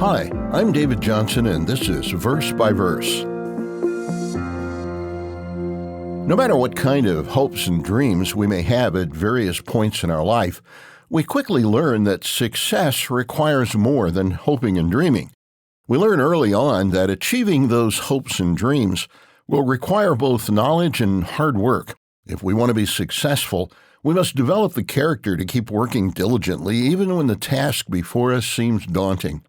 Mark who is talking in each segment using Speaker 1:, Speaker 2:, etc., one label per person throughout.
Speaker 1: Hi, I'm David Johnson, and this is Verse by Verse. No matter what kind of hopes and dreams we may have at various points in our life, we quickly learn that success requires more than hoping and dreaming. We learn early on that achieving those hopes and dreams will require both knowledge and hard work. If we want to be successful, we must develop the character to keep working diligently even when the task before us seems daunting.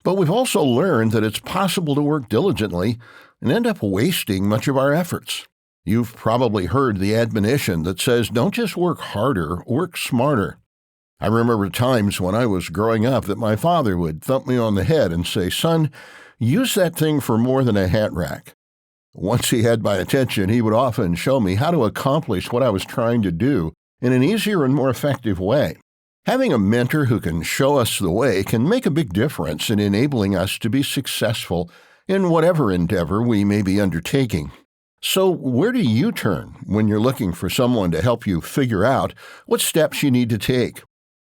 Speaker 1: But we've also learned that it's possible to work diligently and end up wasting much of our efforts. You've probably heard the admonition that says, don't just work harder, work smarter. I remember times when I was growing up that my father would thump me on the head and say, son, use that thing for more than a hat rack. Once he had my attention, he would often show me how to accomplish what I was trying to do in an easier and more effective way. Having a mentor who can show us the way can make a big difference in enabling us to be successful in whatever endeavor we may be undertaking. So where do you turn when you're looking for someone to help you figure out what steps you need to take?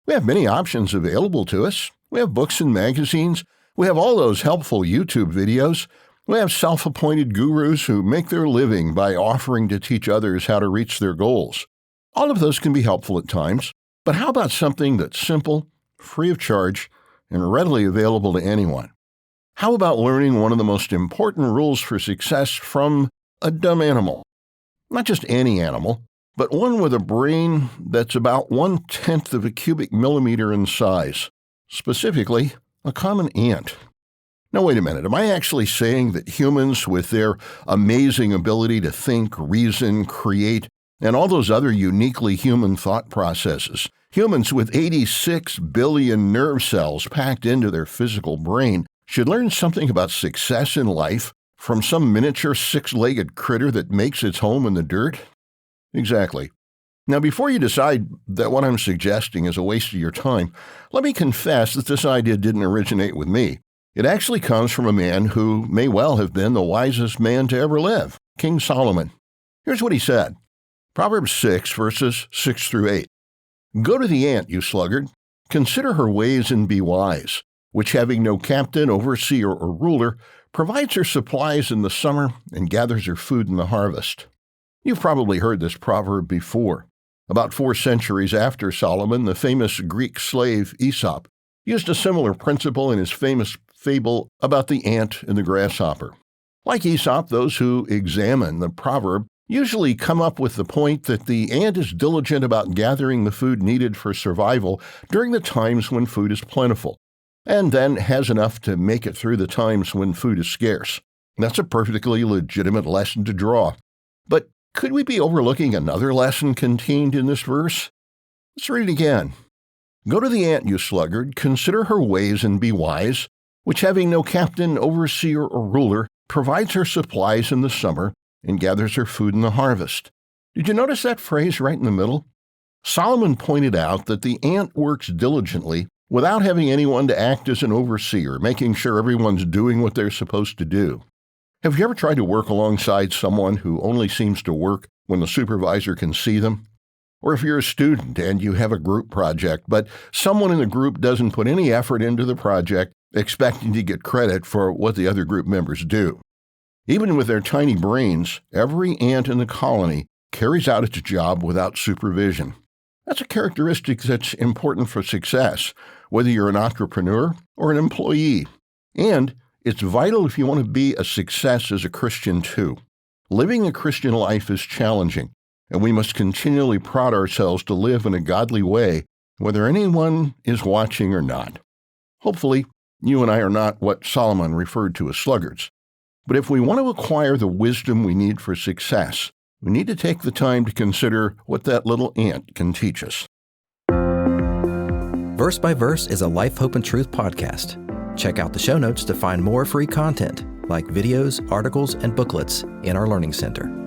Speaker 1: We have many options available to us. We have books and magazines. We have all those helpful YouTube videos. We have self-appointed gurus who make their living by offering to teach others how to reach their goals. All of those can be helpful at times, but how about something that's simple, free of charge, and readily available to anyone? How about learning one of the most important rules for success from a dumb animal? Not just any animal, but one with a brain that's about 1/10 of a cubic millimeter in size, specifically a common ant. Now, wait a minute. Am I actually saying that humans with their amazing ability to think, reason, create, and all those other uniquely human thought processes, humans with 86 billion nerve cells packed into their physical brain, should learn something about success in life from some miniature six-legged critter that makes its home in the dirt? Exactly. Now, before you decide that what I'm suggesting is a waste of your time, let me confess that this idea didn't originate with me. It actually comes from a man who may well have been the wisest man to ever live, King Solomon. Here's what he said. Proverbs 6, verses 6 through 8. Go to the ant, you sluggard. Consider her ways and be wise, which having no captain, overseer, or ruler, provides her supplies in the summer and gathers her food in the harvest. You've probably heard this proverb before. About 4 centuries after Solomon, the famous Greek slave Aesop used a similar principle in his famous fable about the ant and the grasshopper. Like Aesop, those who examine the proverb usually come up with the point that the ant is diligent about gathering the food needed for survival during the times when food is plentiful, and then has enough to make it through the times when food is scarce. That's a perfectly legitimate lesson to draw. But could we be overlooking another lesson contained in this verse? Let's read it again. Go to the ant, you sluggard, consider her ways and be wise, which having no captain, overseer, or ruler, provides her supplies in the summer and gathers her food in the harvest. Did you notice that phrase right in the middle? Solomon pointed out that the ant works diligently without having anyone to act as an overseer, making sure everyone's doing what they're supposed to do. Have you ever tried to work alongside someone who only seems to work when the supervisor can see them? Or if you're a student and you have a group project, but someone in the group doesn't put any effort into the project, expecting to get credit for what the other group members do. Even with their tiny brains, every ant in the colony carries out its job without supervision. That's a characteristic that's important for success, whether you're an entrepreneur or an employee. And it's vital if you want to be a success as a Christian too. Living a Christian life is challenging, and we must continually prod ourselves to live in a godly way, whether anyone is watching or not. Hopefully, you and I are not what Solomon referred to as sluggards. But if we want to acquire the wisdom we need for success, we need to take the time to consider what that little ant can teach us.
Speaker 2: Verse by Verse is a Life, Hope, and Truth podcast. Check out the show notes to find more free content, like videos, articles, and booklets in our Learning Center.